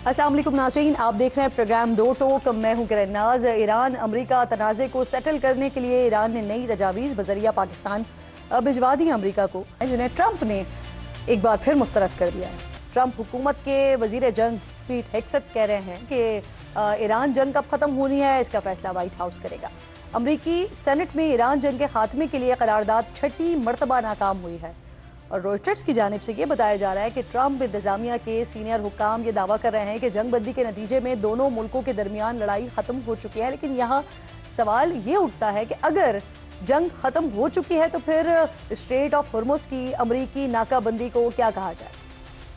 अस्सलाम वालेकुम नाज़रीन, आप देख रहे हैं प्रोग्राम दो टोक। मैं हूं किरण नाज। ईरान अमेरिका तनाज़े को सेटल करने के लिए ईरान ने नई तजावीज़ बज़रिया पाकिस्तान भिजवा दी अमेरिका को, जिन्हें ट्रंप ने एक बार फिर मुस्तरद कर दिया है। ट्रंप हुकूमत के वज़ीर जंग पीट हेग्सेथ कह रहे हैं कि ईरान जंग कब ख़त्म होनी है इसका फ़ैसला वाइट हाउस करेगा। अमरीकी सेनेट में ईरान जंग के खात्मे के लिए करारदाद 6ठी मरतबा नाकाम हुई है और रॉयटर्स की जानिब से ये बताया जा रहा है कि ट्रंप इंतजामिया के सीनियर हुक्काम ये दावा कर रहे हैं कि जंग बंदी के नतीजे में दोनों मुल्कों के दरमियान लड़ाई ख़त्म हो चुकी है। लेकिन यहाँ सवाल ये उठता है कि अगर जंग ख़त्म हो चुकी है तो फिर स्ट्रेट ऑफ हॉर्मुज की अमरीकी नाकाबंदी को क्या कहा जाए।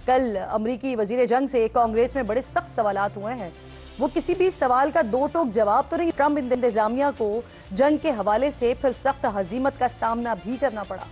कल अमरीकी वज़ीर जंग से कांग्रेस में बड़े सख्त सवालात हुए हैं। वो किसी भी सवाल का दो टोक जवाब तो नहीं। ट्रंप इंतजामिया को जंग के हवाले से फिर सख्त हजीमत का सामना भी करना पड़ा।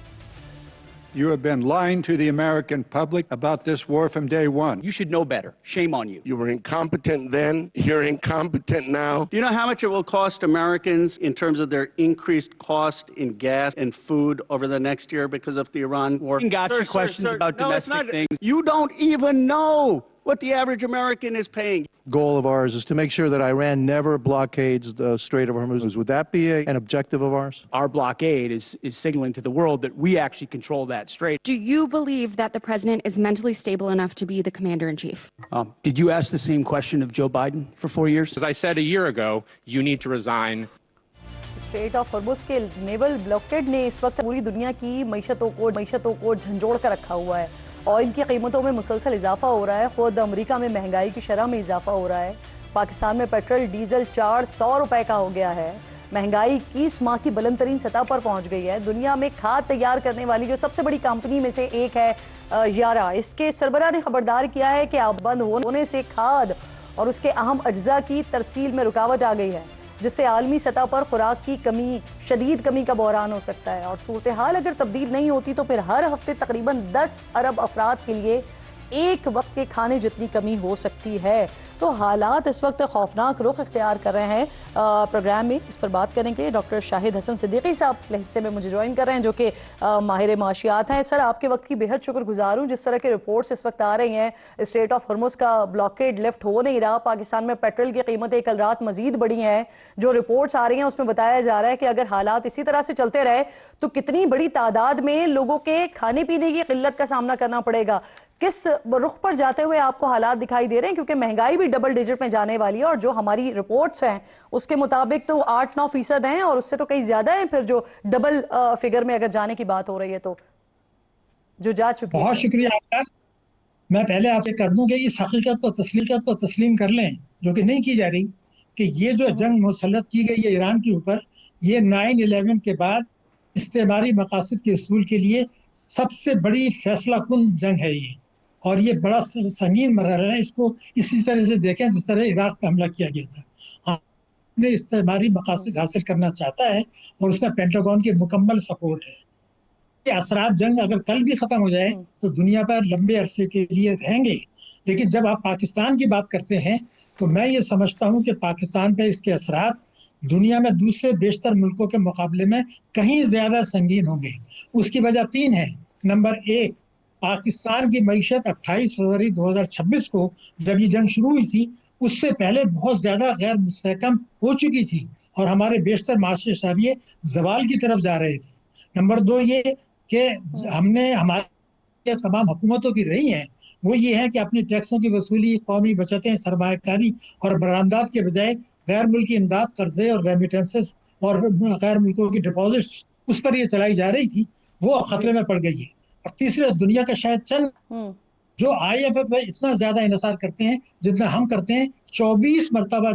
You have been lying to the American public about this war from day one. You should know better. Shame on you. You were incompetent then. You're incompetent now. Do you know how much it will cost Americans in terms of their increased cost in gas and food over the next year because of the Iran war? Gotcha questions about domestic things. You don't even know what the average American is paying. Goal of ours is to make sure that Iran never blockades the Strait of Hormuz. Would that be an objective of ours? Our blockade is signaling to the world that we actually control that strait. Do you believe that the president is mentally stable enough to be the commander-in-chief? Did you ask the same question of Joe Biden for 4 years? As I said a year ago, you need to resign. Straight of Hormuz के naval blockade ने इस वक्त पूरी दुनिया की मईशतों को झंझोड़ कर रखा हुआ है। ऑयल की कीमतों में मुसलसल इजाफा हो रहा है। खुद अमेरिका में महंगाई की शरह में इजाफा हो रहा है। पाकिस्तान में पेट्रोल डीजल 400 रुपए का हो गया है। महंगाई 21 माह की बुलंद तरीन सतह पर पहुंच गई है। दुनिया में खाद तैयार करने वाली जो सबसे बड़ी कंपनी में से एक है यारा, इसके सरबराह ने खबरदार किया है कि अब बंद होने से खाद और उसके अहम अज्जा की तरसील में रुकावट आ गई है, जिससे आलमी सतह पर खुराक की कमी, शदीद कमी का बहरान हो सकता है। और सूरत हाल अगर तब्दील नहीं होती तो फिर हर हफ्ते तकरीबन 10 अरब अफराद के लिए एक वक्त के खाने जितनी कमी हो सकती है। तो हालात इस वक्त खौफनाक रुख इख्तियार कर रहे हैं। प्रोग्राम में इस पर बात करने के लिए डॉक्टर शाहिद हसन सिद्दीकी साहब हिस्से में मुझे ज्वाइन कर रहे हैं, जो कि माहिर माशियात हैं। सर, आपके वक्त की बेहद शुक्रगुजार हूँ। जिस तरह के रिपोर्ट्स इस वक्त आ रही हैं, स्ट्रेट ऑफ हॉर्मुज का ब्लॉकेड लिफ्ट हो नहीं रहा, पाकिस्तान में पेट्रोल की कीमतें कल रात मजीद बढ़ी हैं। जो रिपोर्ट्स आ रही हैं उसमें बताया जा रहा है कि अगर हालात इसी तरह से चलते रहे तो कितनी बड़ी तादाद में लोगों के खाने पीने की किल्लत का सामना करना पड़ेगा। किस रुख पर जाते हुए आपको हालात दिखाई दे रहे हैं, क्योंकि महंगाई भी डबल डिजिट में जाने वाली है और जो हमारी रिपोर्ट्स हैं उसके मुताबिक तो 8-9% हैं और उससे तो कहीं ज्यादा है फिर जो डबल फिगर में अगर जाने की बात हो रही है तो जो जा चुकी है। बहुत शुक्रिया आपका। मैं पहले आपसे कर दूं कि इस हकीकत को तस्लीम कर लें, जो कि नहीं की जा रही, कि ये जो जंग मुसल्लत की गई है ईरान के ऊपर, ये 9/11 के बाद इस्तेमारी मकासद के उसूल के लिए सबसे बड़ी फैसला कुन जंग है ये, और ये बड़ा संगीन मरहला है। इसको इसी तरह से देखें जिस तरह इराक पे हमला किया गया था। हमने इस्तेमारी मकासद हासिल करना चाहता है और उसमें पेंटागन की मुकम्मल सपोर्ट है। ये असरात जंग अगर कल भी ख़त्म हो जाए तो दुनिया पर लंबे अरसे के लिए रहेंगे। लेकिन जब आप पाकिस्तान की बात करते हैं तो मैं ये समझता हूँ कि पाकिस्तान पर इसके असरात दुनिया में दूसरे बेशतर मुल्कों के मुकाबले में कहीं ज़्यादा संगीन होंगे। उसकी वजह 3 है। नंबर 1, पाकिस्तान की मईशत 28 फरवरी 2026 को जब ये जंग शुरू हुई थी उससे पहले बहुत ज़्यादा गैर मुस्तहकम हो चुकी थी और हमारे बेशतर माशरे शहरिये जवाल की तरफ जा रहे थे। नंबर 2 ये कि हमने हमारे तमाम हुकूमतों की रही हैं वो ये है कि अपनी टैक्सों की वसूली, कौमी बचतें, सरमायाकारी और बरामदात के बजाय गैर मुल्की इमदाद, कर्जे और रेमिटेंसेस और गैर मुल्कों की डिपॉजिट्स उस पर ये चलाई जा रही थी, वो अब खतरे में पड़ गई है। और तीसरे, दुनिया का शायद चंद जो IMF में इतना ज्यादा इन्हिसार करते हैं जितना हम करते हैं, 24 मरतबा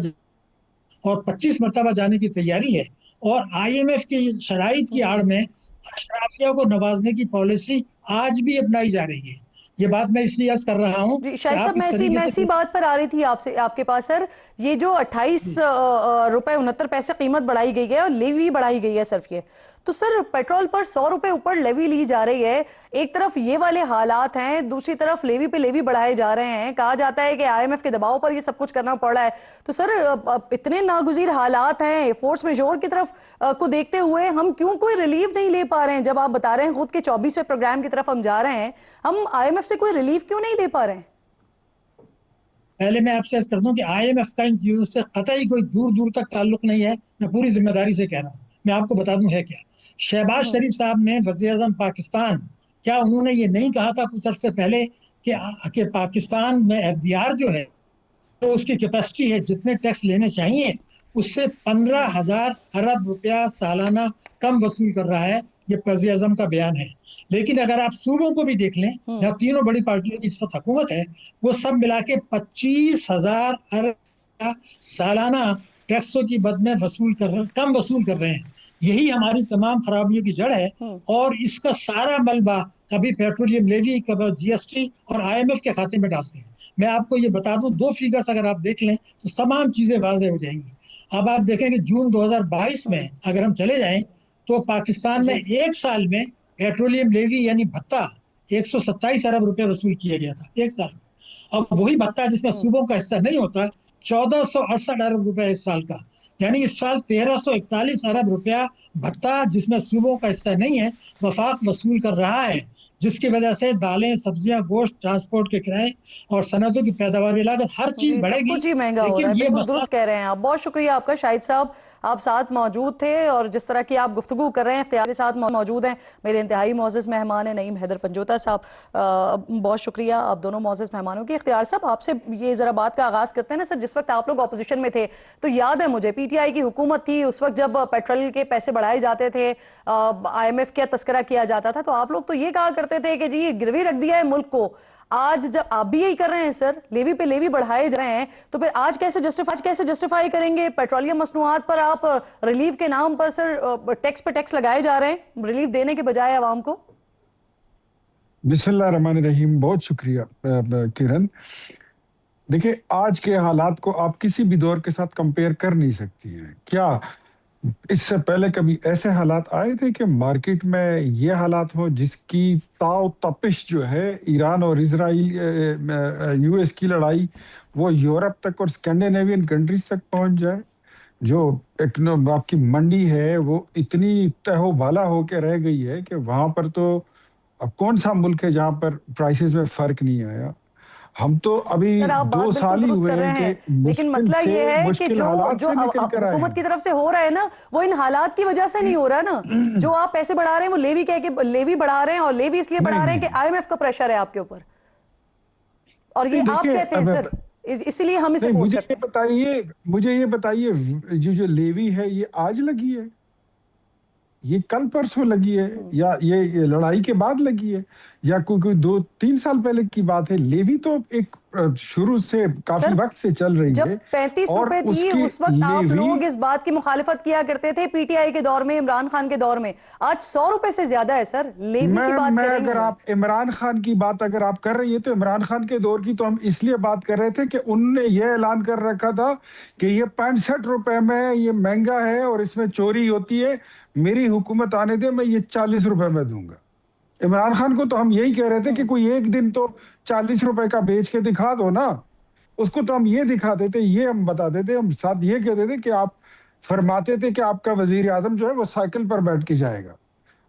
और 25 मरतबा जाने की तैयारी है। और IMF की शराइत की आड़ में अशराफिया को नवाजने की पॉलिसी आज भी अपनाई जा रही है। ये बात मैं इसलिए अर्ज कर रहा हूँ। शायद साहब मैं इसी बात पर आ रही थी आपसे, आपके पास सर। ये जो 28 रुपए 69 पैसे कीमत बढ़ाई गई है और लेवी बढ़ाई गई है सिर्फ ये, तो सर पेट्रोल पर 100 रुपए ऊपर लेवी ली जा रही है। एक तरफ ये वाले हालात हैं, दूसरी तरफ लेवी पे लेवी बढ़ाए जा रहे हैं। कहा जाता है कि IMF के दबाव पर ये सब कुछ करना पड़ रहा है। तो सर इतने नागुज़ीर हालात हैं, फोर्स मेजोर की तरफ को देखते हुए हम क्यों कोई रिलीफ नहीं ले पा रहे हैं? जब आप बता रहे हैं खुद के 24वें प्रोग्राम की तरफ हम जा रहे हैं, हम IMF से कोई रिलीफ क्यों नहीं ले पा रहे हैं? پہلے میں آپ سے عرض کر دوں کہ IMF کا ان چیزوں سے قطعی کوئی دور دور تک تعلق نہیں ہے. میں پوری ذمہ داری سے کہہ رہا ہوں. میں آپ کو بتا دوں ہے کیا. شہباز شریف صاحب نے وزیر اعظم پاکستان, کیا انہوں نے یہ نہیں کہا تھا کچھ عرصے پہلے کہ پاکستان میں FDR جو ہے تو اس کی کیپیسٹی ہے جتنے ٹیکس لینے چاہیے اس سے 15,000 ارب روپیہ سالانہ کم وصول کر رہا ہے. یہ وزیر اعظم کا بیان ہے. لیکن اگر آپ صوبوں کو بھی دیکھ لیں, جہاں تینوں بڑی پارٹیوں کی اس وقت حکومت ہے, وہ سب ملا کے 25,000 ارب سالانہ ٹیکسوں کی بد میں کم وصول کر رہے ہیں. یہی ہماری تمام خرابیوں کی جڑ ہے. اور اس کا سارا ملبہ کبھی پیٹرولیم لیوی, کبھی GST اور IMF کے کھاتے میں ڈالتے ہیں. میں آپ کو یہ بتا دوں, 2 فیگرز اگر آپ دیکھ لیں تو تمام چیزیں واضح ہو جائیں گی. اب آپ دیکھیں کہ جون 2022 میں اگر ہم چلے جائیں تو پاکستان میں ایک سال میں پیٹرولیم لیوی یعنی بھتہ 127 ارب روپے وصول کیا گیا تھا ایک سال. اب وہی بھتہ جس میں صوبوں کا حصہ نہیں ہوتا 1468 ارب روپے اس سال کا, یعنی اس سال 1341 ارب روپیہ بھتہ جس میں صوبوں کا حصہ نہیں ہے وفاق وصول کر رہا ہے, جس کی وجہ سے دالیں, سبزیاں, گوشت, ٹرانسپورٹ کے کرائے اور صنعتوں کی پیداواری لاگت ہر چیز بڑھے گی. سب کچھ ہی مہنگا ہو رہا ہے. بالکل درست کہہ رہے ہیں آپ. بہت شکریہ آپ کا شاہد صاحب, آپ ساتھ موجود تھے اور جس طرح کی آپ گفتگو کر رہے ہیں اختیار کے ساتھ موجود ہیں. میرے انتہائی معزز مہمان ہیں نعیم حیدر پنجوتا صاحب. بہت شکریہ آپ دونوں معزز مہمانوں کی. اختیار صاحب آپ سے یہ ذرا بات کا آغاز کرتے ہیں نا سر. جس وقت آپ لوگ اپوزیشن میں تھے تو یاد ہے مجھے PTI کی حکومت تھی, اس وقت جب پیٹرول کے پیسے بڑھائے جاتے تھے, IMF کا تذکرہ کیا جاتا تھا, تو آپ لوگ تو یہ کہا کرتے تھے کہ جی یہ گروی رکھ دیا ہے ملک کو. آج جب آپ بھی یہی کر رہے ہیں سر, لیوی پہ لیوی بڑھائے جا رہے ہیں, تو پھر آج کیسے جسٹیفائی کریں گے پیٹرولیم مصنوعات پر آپ ریلیف کے نام پر سر ٹیکس پہ ٹیکس لگائے جا رہے ہیں ریلیف دینے کے بجائے عوام کو؟ بسم اللہ الرحمن الرحیم. بہت شکریہ کرن. دیکھیں آج کے حالات کو آپ کسی بھی دور کے ساتھ کمپیئر کر نہیں سکتی ہیں. کیا اس سے پہلے کبھی ایسے حالات آئے تھے کہ مارکیٹ میں یہ حالات ہو جس کی تاؤ تپش جو ہے ایران اور اسرائیل US کی لڑائی وہ یورپ تک اور اسکینڈینیوین کنٹریز تک پہنچ جائے, جو آپ کی منڈی ہے وہ اتنی تہو بالا ہو کے رہ گئی ہے کہ وہاں پر تو اب کون سا ملک ہے جہاں پر پرائسز میں فرق نہیں آیا. ہم تو ابھی 2 سال ہی ہوئے ہیں کہ لیکن مسئلہ یہ ہے کہ جو حکومت کی طرف سے ہو رہا ہے نا وہ ان حالات کی وجہ سے نہیں ہو رہا نا. جو آپ پیسے بڑھا رہے ہیں وہ لیوی کہہ کے لیوی بڑھا رہے ہیں, اور لیوی اس لیے بڑھا رہے ہیں کہ IMF کا پریشر ہے آپ کے اوپر, اور یہ آپ کہتے ہیں سر اسی لیے ہم اسے سپورٹ کرتے ہیں. مجھے یہ بتائیے جو لیوی ہے یہ آج لگی ہے, یہ کل پرسوں لگی ہے, یا یہ لڑائی کے بعد لگی ہے, یا کوئی 2-3 سال پہلے کی بات ہے؟ لیوی تو ایک شروع سے کافی وقت سے چل رہی ہے. جب 35 روپے تھی اس وقت آپ لوگ اس بات کی مخالفت کیا کرتے تھے PTI کے دور میں, عمران خان کے دور میں. آج 100 روپے سے زیادہ ہے سر. لیوی کی بات کر رہے ہیں. اگر آپ عمران خان کی بات اگر آپ کر رہی ہیں تو عمران خان کے دور کی تو ہم اس لیے بات کر رہے تھے کہ انہوں نے یہ اعلان کر رکھا تھا کہ یہ 65 روپے میں یہ مہنگا ہے اور اس میں چوری ہوتی ہے, میری حکومت آنے دے میں یہ 40 روپے میں دوں گا. عمران خان کو تو ہم یہی کہہ رہے تھے کہ کوئی ایک دن تو 40 روپے کا بیچ کے دکھا دو نا. اس کو تو ہم یہ دکھاتے تھے, یہ ہم بتاتے تھے, ہم ساتھ یہ کہتے تھے کہ آپ فرماتے تھے کہ آپ کا وزیر اعظم جو ہے وہ سائیکل پر بیٹھ کے جائے گا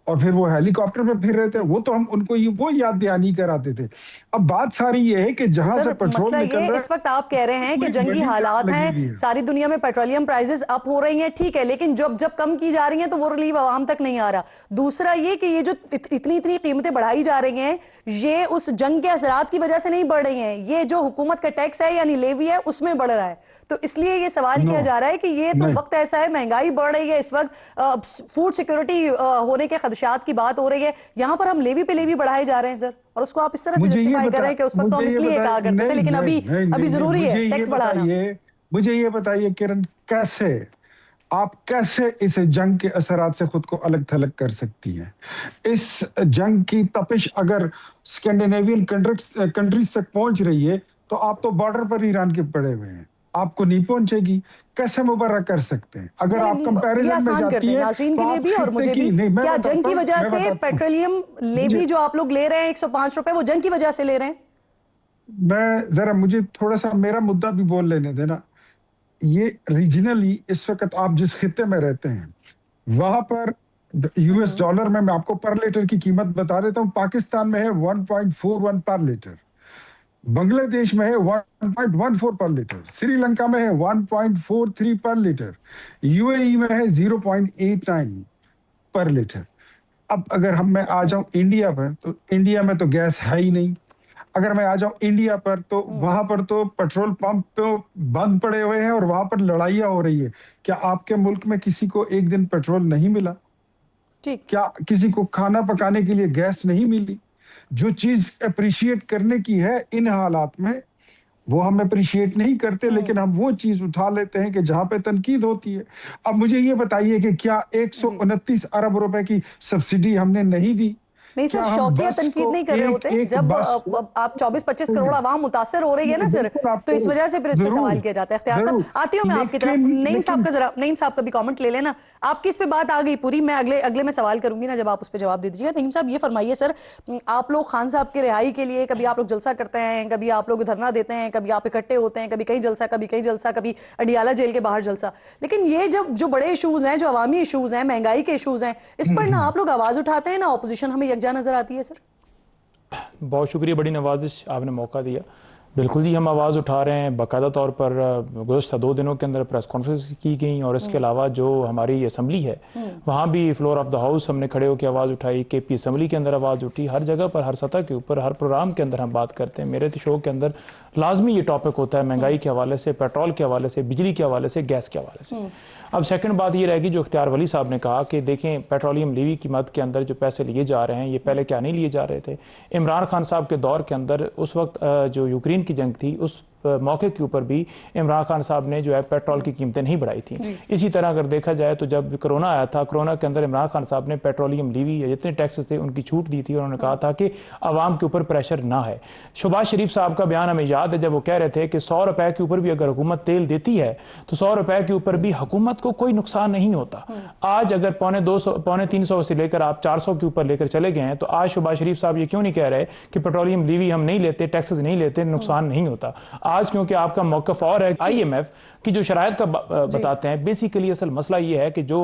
اور پھر وہ ہیلی کاپٹر پہ پھر رہے تھے. وہ تو ہم ان کو وہ یاد دہانی کراتے تھے. اب بات ساری یہ ہے کہ جہاں سے پیٹرول نکل رہا ہے, اس وقت آپ کہہ رہے ہیں کہ جنگی حالات ہیں, ساری دنیا میں پیٹرولیم پرائزز اپ ہو رہی ہیں, ٹھیک ہے, لیکن جب کم کی جا رہی ہیں تو وہ ریلیف عوام تک نہیں آ رہا. دوسرا یہ کہ یہ جو اتنی قیمتیں بڑھائی جا رہی ہیں یہ اس جنگ کے اثرات کی وجہ سے نہیں بڑھ رہی ہیں, یہ جو حکومت کا ٹیکس ہے یعنی لیوی ہے اس میں بڑھ رہا ہے. تو اس لیے یہ سوال کیا جا رہا ہے کہ یہ تو وقت ایسا ہے, مہنگائی بڑھ رہی ہے اس وقت, فوڈ سیکورٹی ہونے کے خدشات کی بات ہو رہی ہے, یہاں پر ہم لیوی پہ لیوی بڑھائے جا رہے ہیں سر, اور اس کو آپ اس طرح سے جسٹیفائی کر رہے ہیں کہ اس وقت تو ہم اس لیے کہا کرتے تھے لیکن ابھی ضروری ہے ٹیکس بڑھانا. مجھے یہ بتائیے کرن, آپ کیسے اس جنگ کے اثرات سے خود کو الگ تھلگ کر سکتی ہیں؟ اس جنگ کی تپش اگر اسکینڈینیوین کنٹریز تک پہنچ رہی ہے تو آپ تو بارڈر پر ایران کے پڑے ہوئے ہیں, آپ کو نہیں پہنچے گی, کیسے مبرر کر سکتے ہیں؟ اگر آپ کمپیریزن میں جاتی ہیں ناظرین کے لیے بھی اور مجھے بھی, کیا جنگ کی وجہ سے پیٹرولیم لیوی جو آپ لوگ لے رہے ہیں 105 روپے وہ جنگ کی وجہ سے لے رہے ہیں؟ میں ذرا مجھے تھوڑا سا میرا مدعا بھی بول لینے دینا. یہ ریجنلی اس وقت آپ جس خطے میں رہتے ہیں وہاں پر US ڈالر میں آپ کو پر لیٹر کی قیمت بتا دیتا ہوں, پاکستان میں ہے 1.41 پر لیٹر. बांग्लादेश में है 1.14 पर लीटर, श्रीलंका में है 1.43 पर लीटर, यूएई में है 0.89 पर लीटर। अब अगर मैं आ जाऊं इंडिया पर, तो इंडिया में तो गैस है ही नहीं। अगर मैं आ जाऊं इंडिया पर, तो वहां पर तो पेट्रोल पंप तो बंद पड़े हुए हैं और वहां पर लड़ाइयां हो रही है। क्या आपके मुल्क में किसी को एक दिन पेट्रोल नहीं मिला? क्या किसी को खाना पकाने के लिए गैस नहीं मिली? जो चीज अप्रिशिएट करने की है इन हालात में, वो हम अप्रिशिएट नहीं करते, लेकिन हम वो चीज उठा लेते हैं कि जहां पे तनकीद होती है। अब मुझे ये बताइए कि क्या 129 अरब रुपए की सब्सिडी हमने नहीं दी? नहीं सर, शौकिया तनकीद नहीं कर रहे होते। जब आप 24-25 करोड़ आवाम मुतासर हो रही है ना सर, तो इस वजह से फिर इस पे सवाल किया जाता है। इख्तियार साहब, आती हूँ मैं आपकी तरफ। नईम साहब का भी कमेंट ले लेना। आपकी इस पे बात आ गई पूरी, मैं अगले में सवाल करूंगी ना, जब आप उस पे जवाब दे दीजिएगा। नईम साहब ये फरमाइए सर, आप लोग खान साहब की रिहाई के लिए कभी आप लोग जलसा करते हैं, कभी आप लोग धरना देते हैं, कभी आप इकट्ठे होते हैं, कभी कहीं जलसा, कभी कहीं जलसा, कभी अडियाला जेल के बाहर जलसा, लेकिन ये जब जो बड़े इशूज हैं, जो अवामी इशूज हैं, महंगाई के इशूज हैं, इस पर ना आप लोग आवाज उठाते हैं, ना ऑपोजिशन हमें यकजा नजर आती है सर। बहुत शुक्रिया, बड़ी नवाजिश, आपने मौका दिया। बिल्कुल जी, हम आवाज़ उठा रहे हैं। बाकायदा तौर पर गुज़श्ता 2 दिनों के अंदर प्रेस कॉन्फ्रेंस की गई, और इसके अलावा जो हमारी असम्बली है वहाँ भी फ्लोर ऑफ द हाउस हमने खड़े होकर आवाज़ उठाई, केपी असम्बली के अंदर आवाज़ उठी। हर जगह पर, हर सतह के ऊपर, हर प्रोग्राम के अंदर हम बात करते हैं। मेरे शो के अंदर लाजमी ये टॉपिक होता है, महंगाई के हवाले से, पेट्रोल के हवाले से, बिजली के हवाले से, गैस के हवाले से। अब सेकंड बात ये रहेगी जो इख्तियार वली साहब ने कहा कि देखें, पेट्रोलियम लीवी की मद के अंदर जो पैसे लिए जा रहे हैं, ये पहले क्या नहीं लिए जा रहे थे। इमरान खान साहब के दौर के अंदर उस वक्त जो यूक्रेन की जंग थी, उस मौके के ऊपर भी इमरान खान साहब ने जो है पेट्रोल की कीमतें नहीं बढ़ाई थी। इसी तरह अगर देखा जाए तो जब कोरोना आया था, कोरोना के अंदर इमरान खान साहब ने पेट्रोलियम लीवी या जितने टैक्सेस थे उनकी छूट दी थी, और उन्होंने कहा था कि आवाम के ऊपर प्रेशर ना है। शहबाज शरीफ साहब का बयान हमें याद है, जब वो कह रहे थे कि 100 रुपए के ऊपर भी अगर हुकूमत तेल देती है तो 100 रुपए के ऊपर भी हुकूमत को कोई नुकसान नहीं होता। आज अगर पौने 300 से लेकर आप 400 के ऊपर लेकर चले गए हैं, तो आज शहबाज शरीफ साहब ये क्यों नहीं कह रहे कि पेट्रोलियम लीवी हम नहीं लेते, टैक्सेस नहीं लेते, नुकसान नहीं होता। आज क्योंकि आपका मौक़िफ़ और है, IMF की जो शराइत का बताते हैं, बेसिकली असल मसला ये है कि जो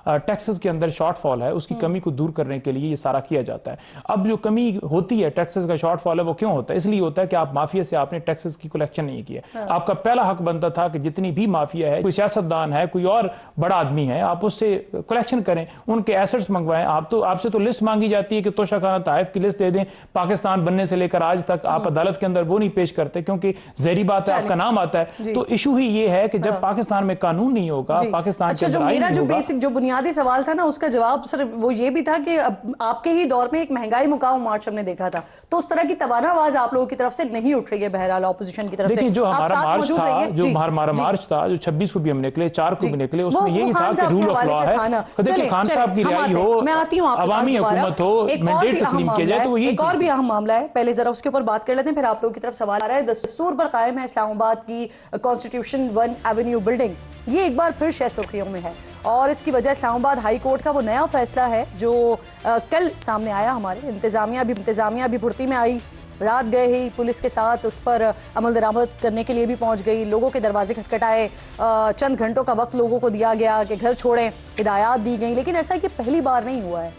टैक्सेस के अंदर शॉर्टफॉल है, उसकी कमी को दूर करने के लिए ये सारा किया जाता है। अब जो कमी होती है, टैक्सेस का शॉर्टफॉल है, वो क्यों होता है? इसलिए होता है कि आप माफिया से आपने टैक्सेस की कलेक्शन नहीं किया। आपका पहला हक बनता था कि जितनी भी माफिया है, कोई सियासतदान है, कोई और बड़ा आदमी है, आप उससे कलेक्शन करें, उनके एसेट्स मंगवाएं। आपसे तो लिस्ट मांगी जाती है कि तोशाखाना ताइफ की लिस्ट दे दें। पाकिस्तान बनने से लेकर आज तक आप अदालत के अंदर वो नहीं पेश करते, क्योंकि ज़हरी बात है, आपका नाम आता है। तो इशू ही ये है कि जब पाकिस्तान में कानून नहीं होगा, पाकिस्तान अच्छा, जो मेरा जो बेसिक जो बुनियादी सवाल था ना, उसका जवाब सर वो ये भी था कि आपके ही दौर में एक महंगाई मुकाम मार्च हमने देखा था, तो उस तरह की तबाना आवाज आप लोगों की तरफ से नहीं उठ रही है, बहरहाल ऑपोजिशन की तरफ से। जो हमारा मार्च था, जो 26 को भी हम निकले, 4 को भी निकले, उसमें यही था कि रूल ऑफ लॉ है। खान साहब की रिहाई हो, मैं आती हूँ अवामी हुकूमत हो, मैंडेट तस्लीम किया जाए, तो एक और भी अहम मामला है, पहले जरा उसके ऊपर बात कर लेते हैं, फिर आप लोगों की तरफ सवाल आ रहा है। दस्तूर पर कायम है इस्लामाबाद की कॉन्स्टिट्यूशन 1 एवेन्यू बिल्डिंग, ये एक बार फिर सुर्खियों में है, और इसकी वजह इस्लामाबाद हाई कोर्ट का वो नया फैसला है जो कल सामने आया। हमारे इंतजामिया भी भुर्ती में आई, रात गए ही पुलिस के साथ उस पर अमल दरामद करने के लिए भी पहुंच गई, लोगों के दरवाजे खटखटाए, चंद घंटों का वक्त लोगों को दिया गया कि घर छोड़ें, हिदायत दी गई। लेकिन ऐसा कि पहली बार नहीं हुआ है,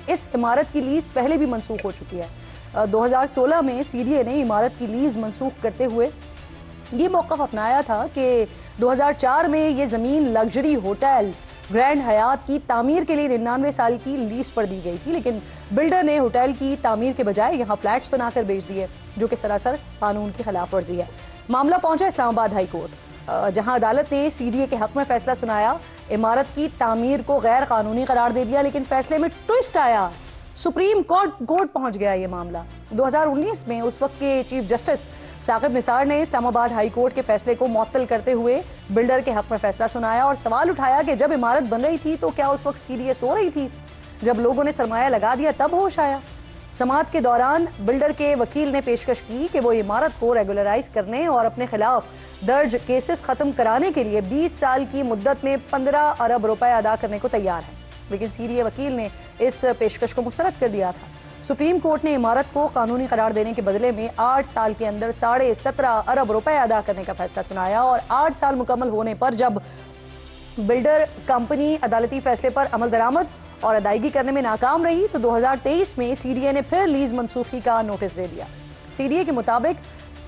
इस इमारत की लीज पहले भी मनसूख हो चुकी है। 2016 में CDA ने इमारत की लीज मनसूख करते हुए ये मौक़िफ़ अपनाया था कि 2004 में ये ज़मीन लग्जरी होटल ग्रैंड हयात की तामीर के लिए 99 साल की लीज पर दी गई थी, लेकिन बिल्डर ने होटल की तामीर के बजाय यहाँ फ्लैट्स बनाकर बेच दिए, जो कि सरासर कानून की खिलाफ वर्जी है। मामला पहुंचा इस्लामाबाद हाई कोर्ट, जहां अदालत ने CDA के हक में फैसला सुनाया, इमारत की तामीर को गैर कानूनी करार दे दिया। लेकिन फैसले में ट्विस्ट आया, सुप्रीम कोर्ट पहुंच गया ये मामला। 2019 में उस वक्त के चीफ जस्टिस साकिब निसार ने इस्लामाबाद हाई कोर्ट के फैसले को मुअत्तल करते हुए बिल्डर के हक में फैसला सुनाया और सवाल उठाया कि जब इमारत बन रही थी तो क्या उस वक्त CDA सो रही थी? जब लोगों ने सरमाया लगा दिया तब होश आया। समाअत के दौरान बिल्डर के वकील ने पेशकश की कि वो इमारत को रेगुलराइज करने और अपने खिलाफ दर्ज केसेस खत्म कराने के लिए 20 साल की मुद्दत में 15 अरब रुपए अदा करने को तैयार है, लेकिन CDA वकील ने इस पेशकश को मुस्तरद कर दिया था। सुप्रीम कोर्ट ने इमारत को कानूनी करार देने के बदले में 8 साल के अंदर 17.5 अरब रुपए अदा करने का फैसला सुनाया, और 8 साल मुकम्मल होने पर जब बिल्डर कंपनी अदालती फैसले पर अमल दरामद और अदायगी करने में नाकाम रही तो 2023 में CDA ने फिर लीज मनसूखी का नोटिस दे दिया। CDA के मुताबिक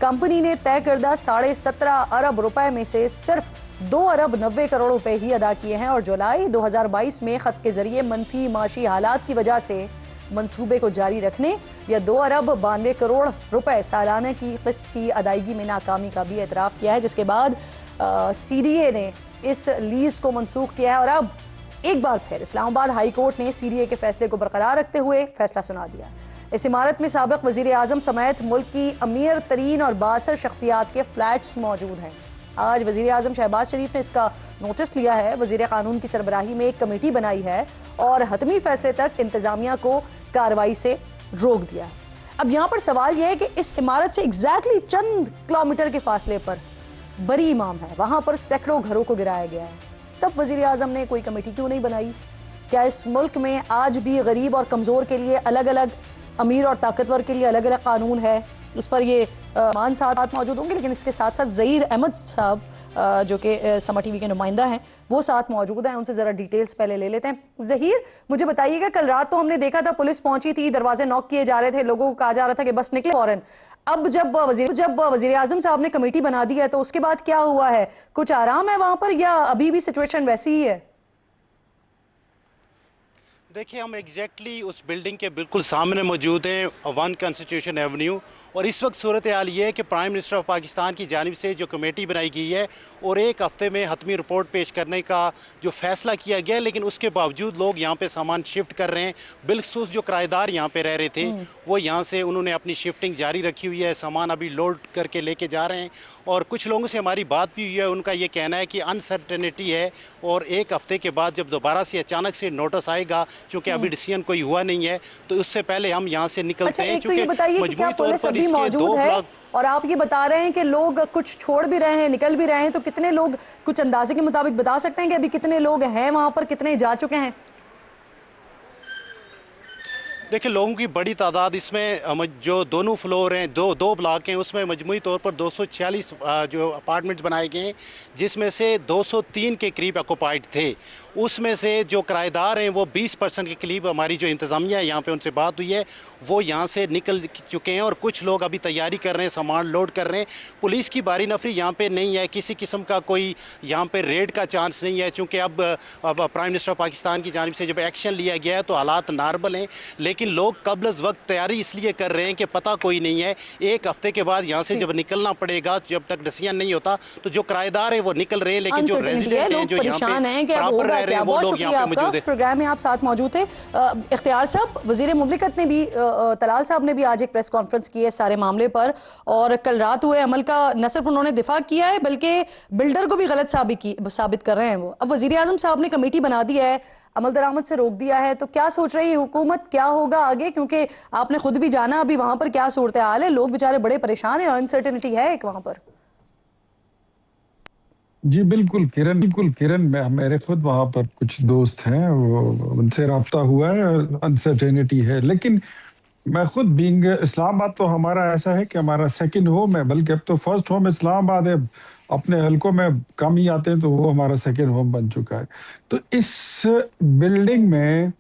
कंपनी ने तय करदा 17.5 अरब रुपए में से सिर्फ 2 अरब 90 करोड़ रुपए ही अदा किए हैं और जुलाई 2022 में खत के जरिए मनफी माशी हालात की वजह से मंसूबे को जारी रखने या 2 अरब 92 करोड़ रुपए सालाना की किस्त की अदायगी में नाकामी का भी एतराफ़ किया है, जिसके बाद CDA ने इस लीज को मनसूख किया है। और अब एक बार फिर इस्लामाबाद हाई कोर्ट ने CDA के फैसले को बरकरार रखते हुए फैसला सुना दिया। इस इमारत में साबिक वज़ीर आज़म समेत मुल्क की अमीर तरीन और बासर शख्सियात के फ्लैट्स मौजूद हैं। आज वज़ीर आज़म शहबाज शरीफ ने इसका नोटिस लिया है, वज़ीर क़ानून की सरबराही में एक कमेटी बनाई है और हतमी फैसले तक इंतज़ामिया को कार्रवाई से रोक दिया। अब यहाँ पर सवाल यह है कि इस इमारत से एग्जैक्टली चंद किलोमीटर के फासले पर बरी इमाम है, वहाँ पर सैकड़ों घरों को गिराया गया है। तब वज़ीर आज़म ने कोई कमेटी क्यों नहीं बनाई? क्या इस मुल्क में आज भी गरीब और कमज़ोर के लिए अलग अलग, अमीर और ताकतवर के लिए अलग अलग कानून है? उस पर ये मान साथ मौजूद होंगे, लेकिन इसके साथ साथ ज़हीर अहमद साहब जो कि समा टीवी के नुमाइंदा हैं वो साथ मौजूद हैं। उनसे ज़रा डिटेल्स पहले ले लेते हैं। ज़हीर, मुझे बताइएगा, कल रात तो हमने देखा था पुलिस पहुंची थी, दरवाजे नॉक किए जा रहे थे, लोगों को कहा जा रहा था कि बस निकले फौरन। अब जब वज़ीर आज़म साहब ने कमेटी बना दी है तो उसके बाद क्या हुआ है? कुछ आराम है वहाँ पर या अभी भी सिचुएशन वैसी ही है? देखिए, हम एग्जैक्टली उस बिल्डिंग के बिल्कुल सामने मौजूद हैं, 1 कॉन्स्टिट्यूशन एवेन्यू, और इस वक्त सूरत हाल ये है कि प्राइम मिनिस्टर ऑफ पाकिस्तान की जानिब से जो कमेटी बनाई गई है और 1 हफ्ते में हतमी रिपोर्ट पेश करने का जो फैसला किया गया, लेकिन उसके बावजूद लोग यहाँ पे सामान शिफ्ट कर रहे हैं। बिलखसूस जो किराएदार यहाँ पे रह रहे थे वो यहाँ से उन्होंने अपनी शिफ्टिंग जारी रखी हुई है, सामान अभी लोड करके लेके जा रहे हैं। और कुछ लोगों से हमारी बात भी हुई है, उनका ये कहना है कि अनसर्टेनिटी है और 1 हफ्ते के बाद जब दोबारा से अचानक से नोटिस आएगा, चूँकि अभी डिसीजन कोई हुआ नहीं है, तो उससे पहले हम यहाँ से निकलते हैं। तो ये बताइए कि क्या पुलिस अभी मौजूद है? और आप ये बता रहे हैं कि लोग कुछ छोड़ भी रहे हैं, निकल भी रहे हैं, तो कितने लोग कुछ अंदाजे के मुताबिक बता सकते हैं कि अभी कितने लोग हैं वहाँ पर, कितने जा चुके हैं? देखिए, लोगों की बड़ी तादाद इसमें जो दोनों फ्लोर हैं, दो ब्लॉक हैं, उसमें मजमूई तौर पर 246 जो अपार्टमेंट्स बनाए गए हैं, जिसमें से 203 के करीब ऑक्युपाइड थे। उसमें से जो किराएदार हैं वो 20% के करीब, हमारी जो इंतज़ामिया है यहाँ पे उनसे बात हुई है, वो यहाँ से निकल चुके हैं और कुछ लोग अभी तैयारी कर रहे हैं, सामान लोड कर रहे हैं। पुलिस की बारी नफरी यहाँ पे नहीं है, किसी किस्म का कोई यहाँ पे रेड का चांस नहीं है, चूँकि अब प्राइम मिनिस्टर ऑफ पाकिस्तान की जानिब से जब एक्शन लिया गया है तो हालात नॉर्मल हैं, लेकिन लोग कब्ल वक्त तैयारी इसलिए कर रहे हैं कि पता कोई नहीं है। 1 हफ्ते के बाद यहाँ से जब निकलना पड़ेगा, जब तक डिसीजन नहीं होता, तो जो किराएदार है वो निकल रहे हैं, लेकिन जो रेजिडेंट हैं, जो यहाँ पे प्रॉपर रह रहे हैं, वो लोग यहाँ पे मौजूद हैं। प्रोग्राम में आप साथ मौजूद थे। इख्तियार साहब, वज़ीर मुमलिकत ने भी, तलाल साहब ने भी आज एक प्रेस कॉन्फ्रेंस की है सारे मामले पर, और कल रात हुए अमल का न सिर्फ उन्होंने दिफा किया है बल्कि बिल्डर को भी गलत साबित कर रहे हैं वो। अब वज़ीर आज़म साहब ने कमेटी बना दी है, अमल दरामद से रोक दिया है, तो क्या सोच रही है हुकूमत, क्या होगा आगे? क्योंकि आपने खुद भी जाना अभी वहां पर क्या सूरत हाल है, लोग बेचारे बड़े परेशान हैं, अनसर्टेनिटी है एक वहां पर। जी बिल्कुल किरण, मेरे खुद वहाँ पर कुछ दोस्त हैं, वो उनसे रब्ता हुआ है, अनसर्टेनिटी है। लेकिन मैं खुद बीइंग इस्लामाबाद, तो हमारा ऐसा है कि हमारा सेकंड होम है, बल्कि अब तो फर्स्ट होम इस्लामाबाद है। अपने हलकों में कम ही आते हैं तो वो हमारा सेकंड होम बन चुका है। तो इस बिल्डिंग में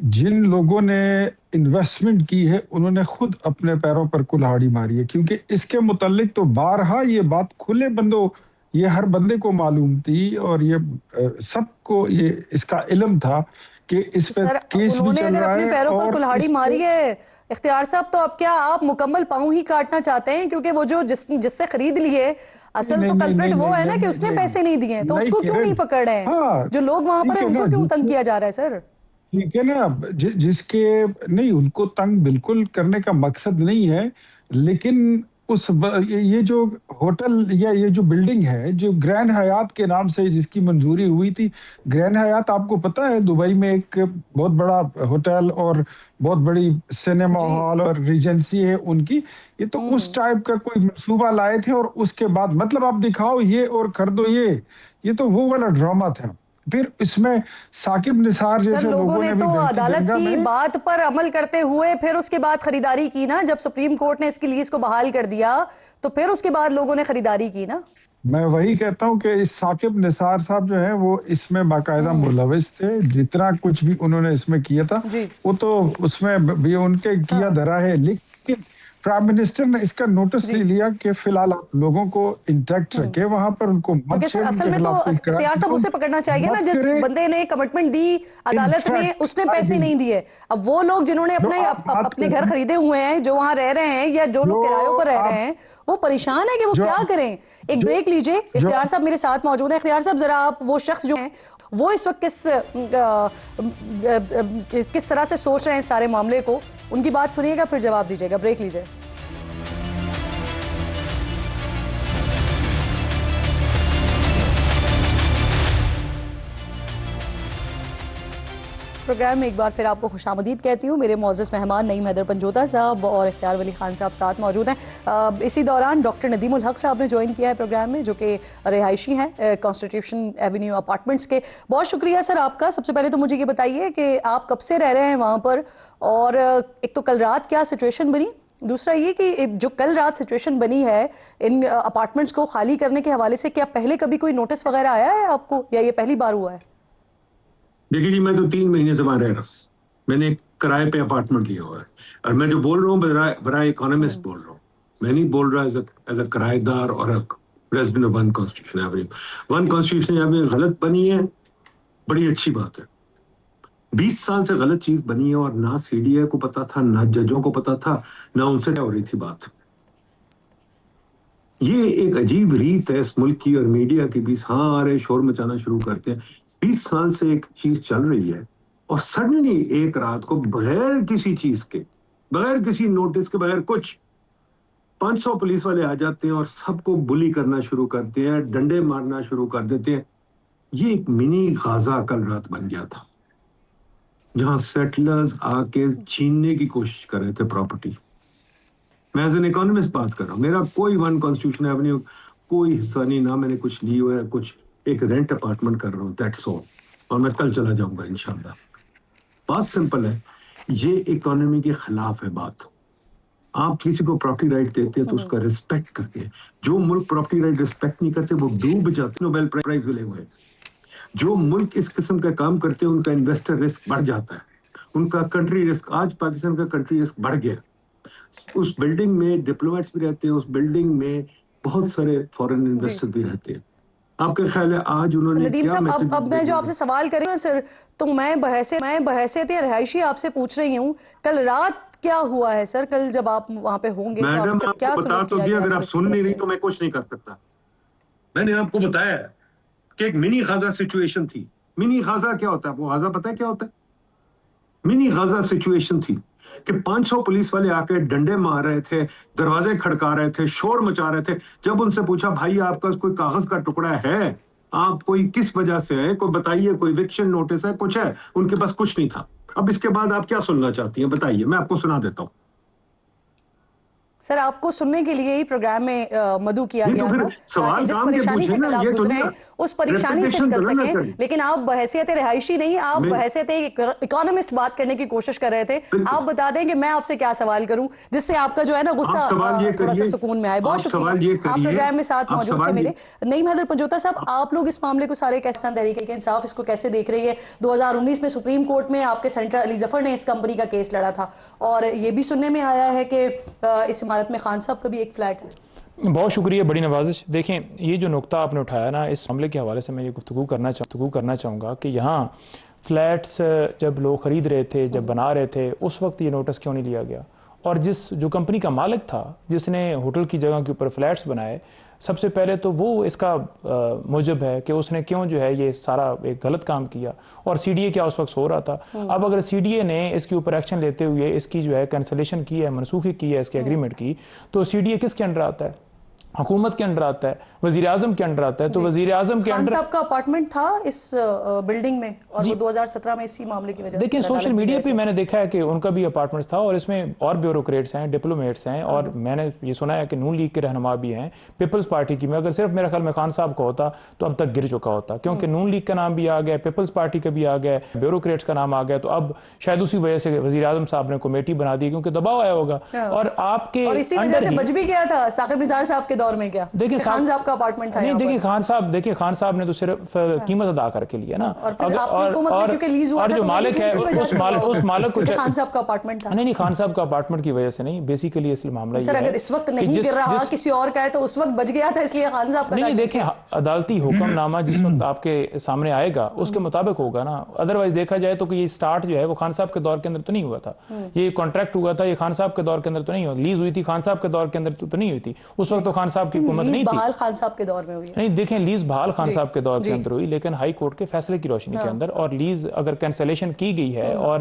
जिन लोगों ने इन्वेस्टमेंट की है उन्होंने खुद अपने पैरों पर कुल्हाड़ी मारी है, क्योंकि इसके मुताल्लिक तो बारहा ये बात खुले बंदों, ये हर बंदे को मालूम थी और ये सबको ये इसका इल्म था कि इस पर केस भी चल रहा है। अपने पैरों पर कुल्हाड़ी मारी है इख्तियार साहब, तो अब क्या आप मुकम्मल पांव ही काटना चाहते हैं? क्योंकि वो जो जिससे खरीद लिए, असल तो कल्प्रिट वो है ना कि उसने पैसे नहीं दिए, तो उसको क्यों नहीं पकड़ रहे हैं? जो लोग वहां पर हैं उनको क्यों तंग किया जा रहा है सर? ठीक है ना, जिसके नहीं, उनको तंग बिल्कुल करने का मकसद नहीं है, लेकिन ये जो होटल या ये जो बिल्डिंग है, जो ग्रैंड हयात के नाम से जिसकी मंजूरी हुई थी, ग्रैंड हयात आपको पता है दुबई में एक बहुत बड़ा होटल और बहुत बड़ी सिनेमा हॉल और रीजेंसी है उनकी, ये तो उस टाइप का कोई मंसूबा लाए थे और उसके बाद मतलब आप दिखाओ ये और कर दो ये तो वो वाला ड्रामा था। फिर इसमें साकिब निसार जैसे लोगों ने तो अदालत की बात पर अमल करते हुए फिर उसके बाद खरीदारी की ना, जब सुप्रीम कोर्ट ने इसकी लीज को बहाल कर दिया तो फिर उसके बाद लोगों ने खरीदारी की ना। मैं वही कहता हूं कि इस साकिब निसार साहब जो है वो इसमें बाकायदा मुलविस थे, जितना कुछ भी उन्होंने इसमें किया था वो तो उसमें भी उनके किया धरा है। लेकिन प्राइम मिनिस्टर ने इसका नोटिस नहीं लिया कि फिलहाल आप लोगों को इंटैक्ट रखे, वहां पर उनको मत क्योंकि सर असल में तो इख्तियार साहब उसे पकड़ना चाहिए ना, जिस बंदे ने कमिटमेंट दी अदालत में उसने पैसे नहीं दिए। अब वो लोग जिन्होंने अपने घर खरीदे हुए हैं, जो वहां रह रहे हैं या जो लोग किरायों पर रह रहे हैं, वो परेशान है कि वो क्या करें। एक ब्रेक लीजिए, इख्तियार साहब मेरे साथ मौजूद हैं। इख्तियार साहब जरा आप वो शख्स जो हैं वो इस वक्त किस तरह से सोच रहे हैं सारे मामले को, उनकी बात सुनिएगा फिर जवाब दीजिएगा। ब्रेक लीजिए। प्रोग्राम में एक बार फिर आपको खुशामदीद कहती हूँ। मेरे मोअज़्ज़ज़ मेहमान नईम हैदर पंजोता साहब और इख्तियार वली खान साहब साथ मौजूद हैं। इसी दौरान डॉक्टर नदीमुल हक साहब ने ज्वाइन किया है प्रोग्राम में, जो कि रिहायशी हैं कॉन्स्टिट्यूशन एवेन्यू अपार्टमेंट्स के। बहुत शुक्रिया सर आपका। सबसे पहले तो मुझे ये बताइए कि आप कब से रह रहे हैं वहाँ पर, और एक तो कल रात क्या सिचुएशन बनी, दूसरा ये कि जो कल रात सिचुएशन बनी है इन अपार्टमेंट्स को खाली करने के हवाले से, क्या पहले कभी कोई नोटिस वगैरह आया है आपको या ये पहली बार हुआ है? देखिए जी, मैं तो 3 महीने से वहां रह रहा हूँ। मैंने एक किराए पे अपार्टमेंट लिया हुआ है, और मैं जो बोल रहा हूँ बड़ा इकोनॉमिस्ट बोल रहा हूँ। मैं नहीं बोल रहा एज अ किराएदार और resident of one constitution Avenue. One constitution Avenue गलत बनी है, बड़ी अच्छी बात है। 20 साल से गलत चीज बनी है, और ना सीडीए को पता था, ना जजों को पता था, ना उनसे हो रही थी बात। ये एक अजीब रीत है इस मुल्क की और मीडिया की भी। सारे शोर मचाना शुरू करते हैं। 20 साल से एक चीज चल रही है, और सडनली एक रात को बगैर किसी चीज के, बगैर किसी नोटिस के, बगैर कुछ 500 पुलिस वाले आ जाते हैं और सबको बुली करना शुरू करते हैं, डंडे मारना शुरू कर देते हैं। ये एक मिनी गाजा कल रात बन गया था, जहां सेटलर्स आके छीनने की कोशिश कर रहे थे प्रॉपर्टी। मैं एज एन इकोनॉमिस्ट बात कर रहा हूँ। मेरा कोई वन कॉन्स्टिट्यूशन एवेन्यू कोई हिस्सा नहीं, ना मैंने कुछ ली हुआ है, कुछ एक रेंट अपार्टमेंट कर रहा हूँ, दैट्स ऑल। और मैं कल चला जाऊंगा इंशाल्लाह। बात सिंपल है, ये इकोनॉमी के खिलाफ है बात। आप किसी को प्रॉपर्टी राइट देते हैं तो उसका रिस्पेक्ट करते हैं। जो मुल्क प्रॉपर्टी राइट रिस्पेक्ट नहीं करते वो डूब जाते। नोबेल प्राइज मिले हुए। जो मुल्क इस किस्म का काम करते हैं उनका इन्वेस्टर रिस्क बढ़ जाता है, उनका कंट्री रिस्क। आज पाकिस्तान का कंट्री रिस्क बढ़ गया। उस बिल्डिंग में डिप्लोमेट्स भी रहते हैं, उस बिल्डिंग में बहुत सारे फॉरेन इन्वेस्टर भी रहते हैं। आपका ख्याल है आज उन्होंने नदीम साहब, अब मैं जो आपसे सवाल कर रही हूँ सर, तो मैं बहैसियत रिहायशी आपसे पूछ रही हूँ, कल रात क्या हुआ है सर? कल जब आप वहाँ पे होंगे मैडम, तो क्या बता तो दिया। अगर आप सुन नहीं रही तो मैं कुछ नहीं कर सकता। मैंने आपको बताया कि एक मिनी गाजा सिचुएशन थी। मिनी गाजा क्या होता है? वो गाजा पता है क्या होता है? मिनी गाजा सिचुएशन थी कि 500 पुलिस वाले आके डंडे मार रहे थे, दरवाजे खड़का रहे थे, शोर मचा रहे थे। जब उनसे पूछा, भाई आपका कोई कागज का टुकड़ा है, आप कोई किस वजह से है, कोई बताइए, कोई इविक्शन नोटिस है, कुछ है? उनके पास कुछ नहीं था। अब इसके बाद आप क्या सुनना चाहती हैं बताइए, मैं आपको सुना देता हूँ। सर आपको सुनने के लिए ही प्रोग्राम में मदु किया गया था, ताकि जिस परेशानी से कल आप गुजरे हैं उस परेशानी से निकल सके। लेकिन आप बहैसियत रिहायशी नहीं, आप बहैसियत एक इकोनॉमिस्ट बात करने की कोशिश कर रहे थे। आप बता दें कि मैं आपसे क्या सवाल करूं जिससे आपका जो है ना गुस्सा थोड़ा सा सुकून में आए। बहुत शुक्रिया, आप प्रोग्राम में साथ मौजूद थे मेरे। नईम हैदर पंजोता साहब, आप लोग इस मामले को सारे कैसे, तहरीक इंसाफ इसको कैसे देख रही है? 2019 में सुप्रीम कोर्ट में आपके सेनेटर अली जफर ने इस कंपनी का केस लड़ा था, और ये भी सुनने में आया है कि इस इमारत में खान साहब का भी एक फ्लैट है। बहुत शुक्रिया, बड़ी नवाजिश। देखें, ये जो नुक्ता आपने उठाया ना, इस मामले के हवाले से मैं ये गुफ्तगू करना चाहूँगा कि यहाँ फ्लैट्स जब लोग ख़रीद रहे थे, जब बना रहे थे, उस वक्त ये नोटिस क्यों नहीं लिया गया? और जो कंपनी का मालिक था, जिसने होटल की जगह के ऊपर फ्लैट्स बनाए, सबसे पहले तो वो इसका मुजब है कि उसने क्यों जो है ये सारा एक गलत काम किया, और सीडीए क्या उस वक्त सो रहा था। अब अगर सीडीए ने इसके ऊपर एक्शन लेते हुए इसकी जो है कैंसलेशन की है, मनसूखी की है इसके एग्रीमेंट की, तो सीडीए किसके अंडर आता है? हुकूमत के अंडर आता है, वजीर आजम के अंडर आता है। तो वजीर आजम के अंडर साहब का अपार्टमेंट था इस बिल्डिंग में, और वो 2017 में इसी मामले की वजह से देखिए सोशल मीडिया पे मैंने देखा है कि उनका भी अपार्टमेंट था, और इसमें और ब्यूरोक्रेट्स हैं, डिप्लोमेट्स हैं, और मैंने ये सुना है कि नून लीग के रहनुमा भी हैं, पीपल्स पार्टी की। में अगर सिर्फ मेरा ख्याल में खान साहब का होता तो अब तक गिर चुका होता, क्योंकि नून लीग का नाम भी आ गया, पीपल्स पार्टी का भी आ गया, ब्यूरोक्रेट्स का नाम आ गया। तो अब शायद उसी वजह से वजीर आजम साहब ने कमेटी बना दी, क्योंकि दबाव आया होगा। और आपके और इसी वजह से बच भी गया था साकिब निज़ार साहब के دور میں کیا؟ دیکھیں خان صاحب کا اپارٹمنٹ تھا. نہیں دیکھیں خان صاحب نے تو صرف قیمت ادا کر کے لیا نا, اور جو مالک ہے اس مالک کو خان صاحب کا اپارٹمنٹ تھا. نہیں خان صاحب کا اپارٹمنٹ کی وجہ سے نہیں, بیسیکلی اس معاملہ یہ ہے. سر اگر اس وقت نہیں گر رہا کسی اور کا ہے تو اس وقت بچ گیا تھا, اس لیے خان صاحب کا. نہیں دیکھیں عدالتی حکم نامہ جس وقت آپ کے سامنے آئے گا اس کے مطابق ہوگا نا. ادروائز دیکھا جائے تو کہ یہ سٹارٹ جو ہے وہ خان صاحب کے دور کے اندر تو نہیں ہوا تھا, یہ کانٹریکٹ ہوا تھا, یہ خان صاحب کے دور کے اندر تو نہیں ہوا, لیز ہوئی تھی خان صاحب کے دور کے اندر تو نہیں ہوئی تھی, اس وقت تو خان صاحب کی حکومت نہیں تھی. بحال خان صاحب کے دور میں ہوئی ہے. نہیں دیکھیں لیز بحال خان صاحب کے دور کے اندر ہوئی, لیکن ہائی کورٹ کے فیصلے کی روشنی کے اندر, اور لیز اگر کینسلیشن کی گئی ہے اور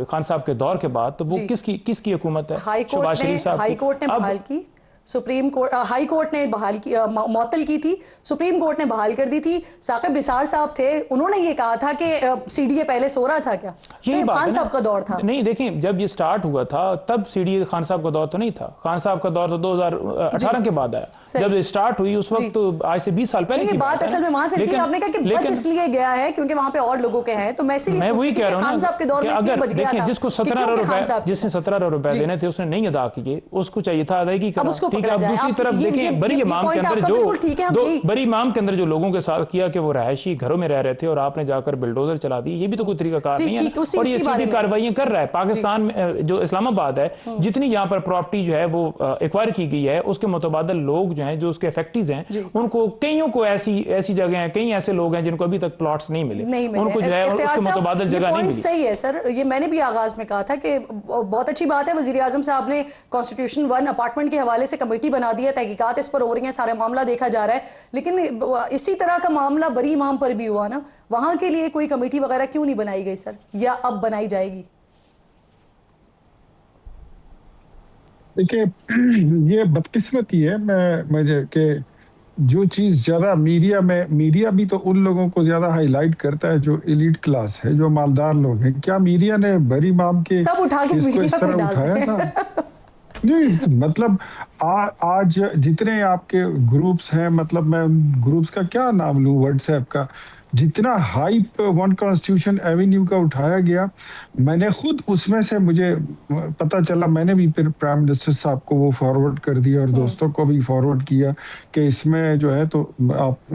خان صاحب کے دور کے بعد تو وہ کس کی حکومت ہے؟ شہباز شریف صاحب. ہائی کورٹ نے بحال کی, سپریم کورٹ, ہائی کورٹ نے بحال کی, معطل کی تھی, سپریم کورٹ نے بحال کر دی تھی. ثاقب نثار صاحب تھے, انہوں نے یہ کہا تھا کہ سی ڈی اے پہلے سو رہا تھا کیا؟ یہ خان صاحب کا دور تھا. نہیں دیکھیں جب یہ سٹارٹ ہوا تھا تب سی ڈی اے خان صاحب کا دور تو نہیں تھا, خان صاحب کا دور تو 2018 کے بعد آیا. جب یہ سٹارٹ ہوئی اس وقت تو آج سے 20 سال پہلے کی بات اصل میں وہاں سے تھی. آپ نے کہا کہ بچ اس لیے گیا ہے کیونکہ وہاں پہ اور لوگوں کے ہیں, تو میں وہی کہہ رہا ہوں خان صاحب کے دور میں اس لیے بچ گیا تھا. جس کو 17 ارب روپے دینے تھے اس نے نہیں ادا کیے, اس کو چاہیے تھا ادائیگی کرنا. ٹھیک ہے, اب دوسری طرف دیکھیں بری امام کے اندر جو لوگوں کے ساتھ کیا کہ وہ رہائشی گھروں میں رہ رہے تھے اور آپ نے جا کر بلڈوزر چلا دی, یہ بھی تو کوئی طریقہ کار نہیں ہے, اور یہ سیدھی کارروائیاں کر رہا ہے. پاکستان میں جو اسلام آباد ہے, جتنی یہاں پر پراپرٹی جو ہے وہ ایکوائر کی گئی ہے, اس کے متبادل لوگ جو ہیں جو اس کے افیکٹیز ہیں ان کو کئیوں کو ایسی جگہ ہیں, کئی ایسے لوگ ہیں جن کو ابھی تک پلاٹس نہیں ملے, ان کو جو ہے اس کے متبادل جگہ نہیں ملی. صحیح ہے سر, یہ میں نے بھی آغاز میں کہا تھا کہ بہت اچھی بات ہے وزیر اعظم صاحب نے کانسٹیٹیوشن 1 اپارٹمنٹ کے حوالے سے کمیٹی بنا دی ہے, تحقیقات اس پر ہو رہی ہیں, سارے معاملہ دیکھا جا رہا ہے, لیکن اسی طرح کا معاملہ بری امام پر بھی ہوا نا, وہاں کے لیے کوئی کمیٹی وغیرہ کیوں نہیں بنائی گئی سر, یا اب بنائی جائے گی؟ دیکھیں یہ بدقسمتی ہے مجھے کہ جو چیز زیادہ میڈیا بھی تو ان لوگوں کو زیادہ ہائی لائٹ کرتا ہے جو ایلیٹ کلاس ہے, جو مالدار لوگ ہیں. کیا میڈیا نے بری امام کے سب اٹھا کے میڈیا پہ ڈالتے ہیں. نہیں مطلب آج جتنے آپ کے گروپس ہیں, مطلب میں گروپس کا کیا نام لوں, واٹس ایپ کا جتنا ہائپ ون کانسٹیٹیوشن ایوینیو کا اٹھایا گیا, میں نے خود اس میں سے مجھے پتہ چلا, میں نے بھی پھر پرائم منسٹر صاحب کو وہ فارورڈ کر دیا اور دوستوں کو بھی فارورڈ کیا کہ اس میں جو ہے تو آپ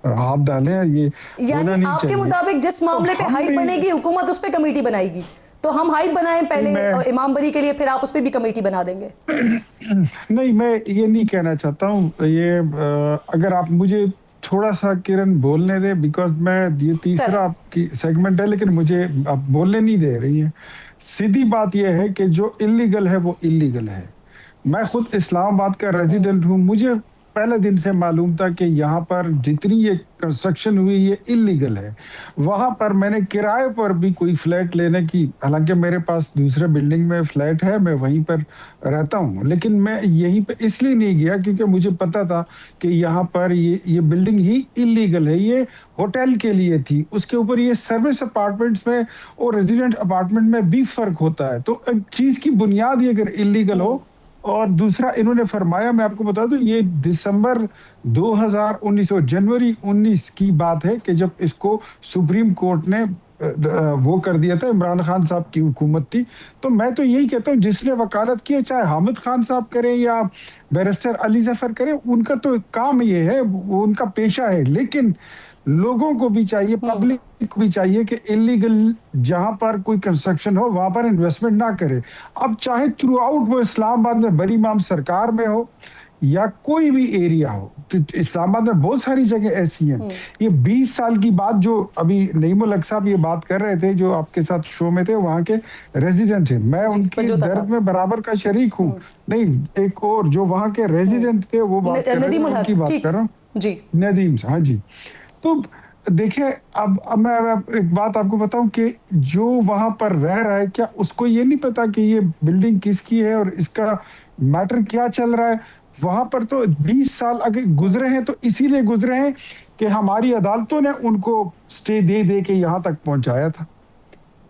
ہاتھ ڈالیں. یہ یعنی آپ کے مطابق جس معاملے پہ ہائپ بنے گی حکومت اس پہ کمیٹی بنائے گی, تو ہم ہائپ بنائیں پہلے امام بری کے لیے, پھر آپ اس پہ بھی کمیٹی بنا دیں گے؟ نہیں میں یہ نہیں کہنا چاہتا ہوں. یہ اگر آپ مجھے تھوڑا سا کرن بولنے دے, بیکاز میں یہ تیسرا آپ کی سیگمنٹ ہے لیکن مجھے آپ بولنے نہیں دے رہی ہیں. سیدھی بات یہ ہے کہ جو انلیگل ہے وہ انلیگل ہے. میں خود اسلام آباد کا ریزیڈنٹ ہوں, مجھے پہلے دن سے معلوم تھا کہ یہاں پر جتنی یہ کنسٹرکشن ہوئی یہ انلیگل ہے. وہاں پر میں نے کرائے پر بھی کوئی فلیٹ لینے کی, حالانکہ میرے پاس دوسرے بلڈنگ میں فلیٹ ہے, میں وہیں پر رہتا ہوں, لیکن میں یہیں پہ اس لیے نہیں گیا کیونکہ مجھے پتا تھا کہ یہاں پر یہ بلڈنگ ہی انلیگل ہے. یہ ہوٹل کے لیے تھی, اس کے اوپر یہ سروس اپارٹمنٹس میں اور ریزیڈنٹ اپارٹمنٹ میں بھی فرق ہوتا ہے. تو ایک چیز کی بنیاد ہی اگر انلیگل ہو, اور دوسرا انہوں نے فرمایا, میں آپ کو بتا دوں یہ دسمبر 2019 جنوری 19 کی بات ہے کہ جب اس کو سپریم کورٹ نے وہ کر دیا تھا, عمران خان صاحب کی حکومت تھی. تو میں تو یہی کہتا ہوں جس نے وکالت کی ہے, چاہے حامد خان صاحب کریں یا بیرسٹر علی ظفر کریں, ان کا تو کام یہ ہے, وہ ان کا پیشہ ہے, لیکن لوگوں کو بھی چاہیے, پبلک کو بھی چاہیے کہ انلیگل جہاں پر کوئی کنسٹرکشن ہو وہاں پر انویسٹمنٹ نہ کرے. اب چاہے تھرو آؤٹ وہ اسلام آباد میں بری امام سرکار میں ہو یا کوئی بھی ایریا ہو, اسلام آباد میں بہت ساری جگہ ایسی ہیں. یہ 20 سال کی بات جو ابھی نعیم الحق صاحب یہ بات کر رہے تھے جو آپ کے ساتھ شو میں تھے, وہاں کے ریزیڈنٹ ہیں, میں ان کے درد میں برابر کا شریک ہوں. نہیں ایک اور جو وہاں کے ریزیڈنٹ تھے وہ بات کر رہے ہیں, ان کی بات کر رہا ہوں, ندیم صاحب. ہاں جی. تو دیکھیں اب میں ایک بات آپ کو بتاؤں کہ جو وہاں پر رہ رہا ہے, کیا اس کو یہ نہیں پتا کہ یہ بلڈنگ کس کی ہے اور اس کا میٹر کیا چل رہا ہے؟ وہاں پر تو 20 سال اگر گزرے ہیں تو اسی لیے گزرے ہیں کہ ہماری عدالتوں نے ان کو سٹے دے کے یہاں تک پہنچایا تھا,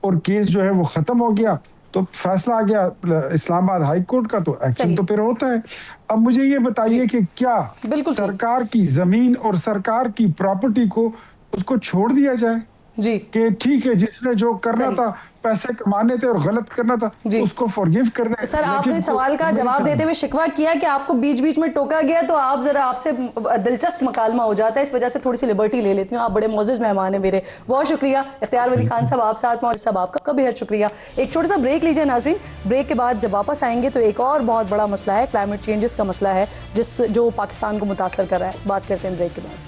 اور کیس جو ہے وہ ختم ہو گیا, تو فیصلہ آ گیا اسلام آباد ہائی کورٹ کا, تو ایکشن تو پھر ہوتا ہے. اب مجھے یہ بتائیے کہ کیا سرکار کی زمین اور سرکار کی پراپرٹی کو اس کو چھوڑ دیا جائے؟ जी کہ ٹھیک ہے جس نے جو کرنا تھا پیسے کمانے تھے اور غلط کرنا تھا اس کو فورگیو کر دیں. سر آپ نے سوال کا جواب دیتے ہوئے شکوہ کیا کہ آپ کو بیچ بیچ میں ٹوکا گیا تو آپ ذرا آپ سے دلچسپ مکالمہ ہو جاتا ہے, اس وجہ سے تھوڑی سی لبرٹی لے لیتی ہوں. آپ بڑے معزز مہمان ہیں میرے, بہت شکریہ. اختیار ولی خان صاحب آپ ساتھ موجود, صاحب آپ کا بھی بہت شکریہ. ایک چھوٹا سا بریک لیجیے ناظرین. بریک کے بعد جب واپس آئیں گے تو ایک اور بہت بڑا مسئلہ ہے, کلائمیٹ چینجز کا مسئلہ ہے جو پاکستان کو متاثر کر رہا ہے. بات کرتے ہیں بریک کے بعد.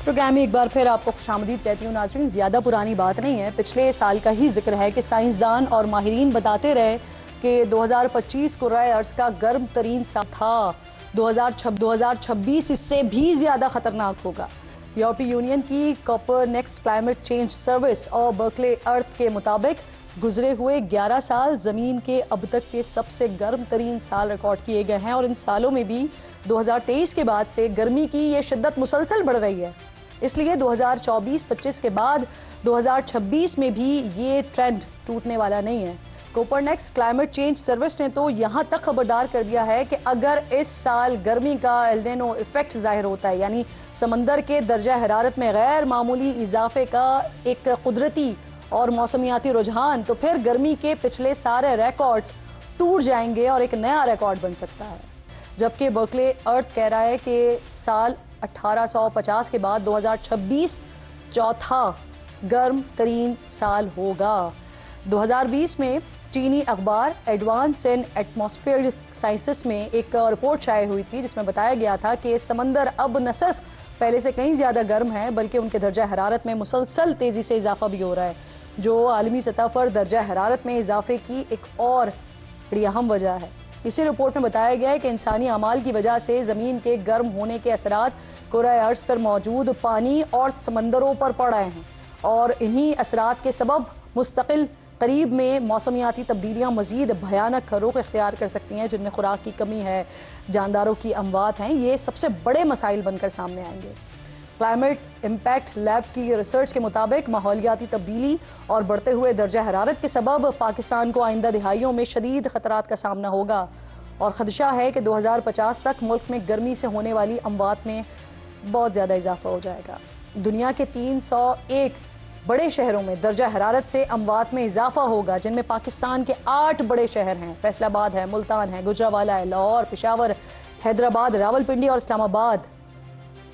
پروگرام میں ایک بار پھر آپ کو خوش آمدید کہتی ہوں ناظرین. زیادہ پرانی بات نہیں ہے, پچھلے سال کا ہی ذکر ہے کہ سائنسدان اور ماہرین بتاتے رہے کہ 2025 کرۂ ارض کا گرم ترین سال تھا. 2026 اس سے بھی زیادہ خطرناک ہوگا. یورپی یونین کی Copernicus climate change service اور برکلے ارتھ کے مطابق گزرے ہوئے 11 سال زمین کے اب تک کے سب سے گرم ترین سال ریکارڈ کیے گئے ہیں, اور ان سالوں میں بھی 2023 کے بعد سے گرمی کی یہ شدت مسلسل بڑھ رہی ہے. اس لیے 2024-25 کے بعد 2026 میں بھی یہ ٹرینڈ ٹوٹنے والا نہیں ہے. کوپرنیکس کلائمیٹ چینج سروس نے تو یہاں تک خبردار کر دیا ہے کہ اگر اس سال گرمی کا ایلنینو ایفیکٹ ظاہر ہوتا ہے, یعنی سمندر کے درجہ حرارت میں غیر معمولی اضافے کا ایک قدرتی اور موسمیاتی رجحان, تو پھر گرمی کے پچھلے سارے ریکارڈز ٹوٹ جائیں گے اور ایک نیا ریکارڈ بن سکتا ہے. جبکہ برکلے ارتھ کہہ رہا ہے کہ سال 1850 کے بعد 2026 چوتھا گرم ترین سال ہوگا. 2020 میں چینی اخبار ایڈوانس ان ایٹماسفیئرک سائنسز میں ایک رپورٹ شائع ہوئی تھی جس میں بتایا گیا تھا کہ سمندر اب نہ صرف پہلے سے کہیں زیادہ گرم ہے بلکہ ان کے درجہ حرارت میں مسلسل تیزی سے اضافہ بھی ہو رہا ہے, جو عالمی سطح پر درجہ حرارت میں اضافے کی ایک اور بڑی اہم وجہ ہے. اسی رپورٹ میں بتایا گیا ہے کہ انسانی اعمال کی وجہ سے زمین کے گرم ہونے کے اثرات کرۂ ارض پر موجود پانی اور سمندروں پر پڑ رہے ہیں, اور انہی اثرات کے سبب مستقل قریب میں موسمیاتی تبدیلیاں مزید بھیانک رخ اختیار کر سکتی ہیں, جن میں خوراک کی کمی ہے, جانداروں کی اموات ہیں. یہ سب سے بڑے مسائل بن کر سامنے آئیں گے. کلائمیٹ امپیکٹ لیب کی ریسرچ کے مطابق ماحولیاتی تبدیلی اور بڑھتے ہوئے درجہ حرارت کے سبب پاکستان کو آئندہ دہائیوں میں شدید خطرات کا سامنا ہوگا, اور خدشہ ہے کہ 2050 تک ملک میں گرمی سے ہونے والی اموات میں بہت زیادہ اضافہ ہو جائے گا. دنیا کے 301 بڑے شہروں میں درجہ حرارت سے اموات میں اضافہ ہوگا, جن میں پاکستان کے 8 بڑے شہر ہیں. فیصل آباد ہے, ملتان ہے, گجرانوالہ ہے, لاہور, پشاور, حیدرآباد, راولپنڈی اور اسلام آباد.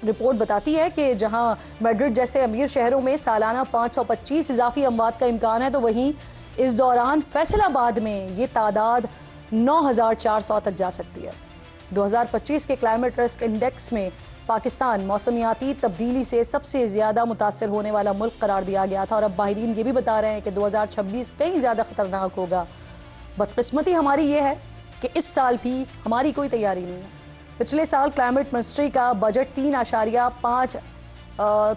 رپورٹ بتاتی ہے کہ جہاں میڈرڈ جیسے امیر شہروں میں سالانہ 525 اضافی اموات کا امکان ہے, تو وہیں اس دوران فیصل آباد میں یہ تعداد 9400 تک جا سکتی ہے. 2025 کے کلائمیٹ رسک انڈیکس میں پاکستان موسمیاتی تبدیلی سے سب سے زیادہ متاثر ہونے والا ملک قرار دیا گیا تھا, اور اب ماہرین یہ بھی بتا رہے ہیں کہ 2026 کہیں زیادہ خطرناک ہوگا. بدقسمتی ہماری یہ ہے کہ اس سال بھی ہماری کوئی تیاری نہیں ہے. پچھلے سال کلائمیٹ منسٹری کا بجٹ 3.5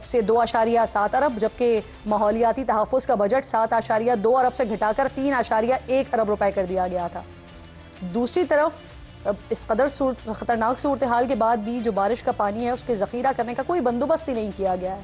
سے 2.7 ارب, جبکہ ماحولیاتی تحفظ کا بجٹ 7.2 ارب سے گھٹا کر 3.1 ارب روپے کر دیا گیا تھا. دوسری طرف اس قدر خطرناک صورتحال کے بعد بھی جو بارش کا پانی ہے اس کے ذخیرہ کرنے کا کوئی بندوبست ہی نہیں کیا گیا ہے.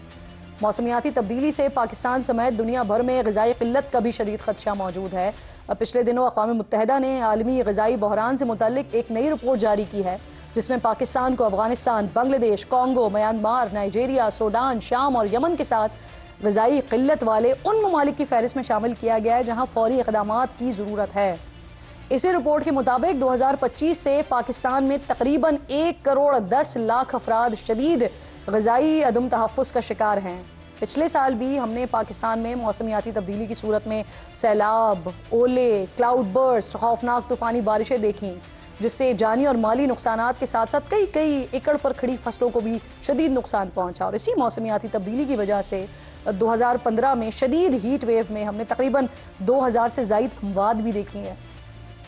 موسمیاتی تبدیلی سے پاکستان سمیت دنیا بھر میں غذائی قلت کا بھی شدید خدشہ موجود ہے. پچھلے دنوں اقوام متحدہ نے عالمی غذائی بحران سے متعلق ایک نئی رپورٹ جاری کی ہے, جس میں پاکستان کو افغانستان, بنگلہ دیش, کانگو, میانمار, نائجیریا, سوڈان, شام اور یمن کے ساتھ غذائی قلت والے ان ممالک کی فہرست میں شامل کیا گیا ہے جہاں فوری اقدامات کی ضرورت ہے. اسی رپورٹ کے مطابق 2025 سے پاکستان میں تقریباً 1.10 کروڑ افراد شدید غذائی عدم تحفظ کا شکار ہیں. پچھلے سال بھی ہم نے پاکستان میں موسمیاتی تبدیلی کی صورت میں سیلاب, اولے, کلاؤڈ برسٹ, خوفناک طوفانی بارشیں دیکھیں, جس سے جانی اور مالی نقصانات کے ساتھ ساتھ کئی ایکڑ پر کھڑی فصلوں کو بھی شدید نقصان پہنچا. اور اسی موسمیاتی تبدیلی کی وجہ سے 2015 میں شدید ہیٹ ویو میں ہم نے تقریباً 2000 سے زائد اموات بھی دیکھی ہیں.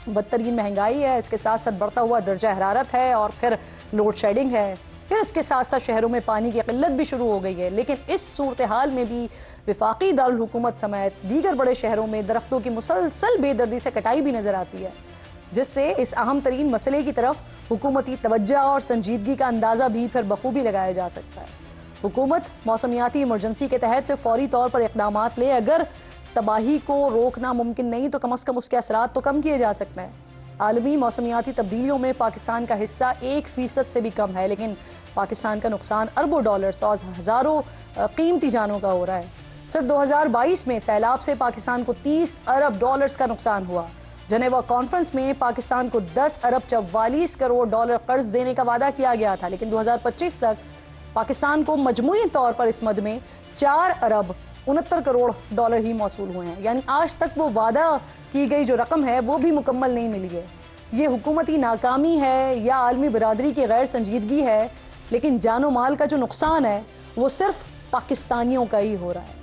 بدترین مہنگائی ہے, اس کے ساتھ ساتھ بڑھتا ہوا درجہ حرارت ہے, اور پھر لوڈ شیڈنگ ہے, پھر اس کے ساتھ ساتھ شہروں میں پانی کی قلت بھی شروع ہو گئی ہے. لیکن اس صورتحال میں بھی وفاقی دارالحکومت سمیت دیگر بڑے شہروں میں درختوں کی مسلسل بے دردی سے کٹائی بھی نظر آتی ہے, جس سے اس اہم ترین مسئلے کی طرف حکومتی توجہ اور سنجیدگی کا اندازہ بھی پھر بخوبی لگایا جا سکتا ہے. حکومت موسمیاتی ایمرجنسی کے تحت فوری طور پر اقدامات لے. اگر تباہی کو روکنا ممکن نہیں تو کم از کم اس کے اثرات تو کم کیے جا سکتے ہیں. عالمی موسمیاتی تبدیلیوں میں پاکستان کا حصہ 1% سے بھی کم ہے، لیکن پاکستان کا نقصان اربوں ڈالرز اور ہزاروں قیمتی جانوں کا ہو رہا ہے۔ صرف 2022 میں سیلاب سے پاکستان کو 30 ارب ڈالرز کا نقصان ہوا۔ جنیوا کانفرنس میں پاکستان کو 10 ارب 44 کروڑ ڈالر قرض دینے کا وعدہ کیا گیا تھا، لیکن 2025 تک پاکستان کو مجموعی طور پر اس مد میں 4 ارب 69 کروڑ ڈالر ہی موصول ہوئے ہیں، یعنی آج تک وہ وعدہ کی گئی جو رقم ہے وہ بھی مکمل نہیں ملی ہے۔ یہ حکومتی ناکامی ہے یا عالمی برادری کی غیر سنجیدگی ہے، لیکن جان و مال کا جو نقصان ہے وہ صرف پاکستانیوں کا ہی ہو رہا ہے۔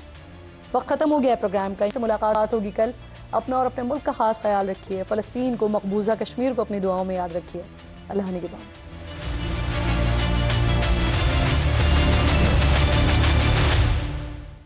وقت ختم ہو گیا پروگرام کا، اس سے ملاقات ہوگی کل۔ اپنا اور اپنے ملک کا خاص خیال رکھیے، فلسطین کو، مقبوضہ کشمیر کو اپنی دعاؤں میں یاد رکھیے۔ اللہ نگہبان۔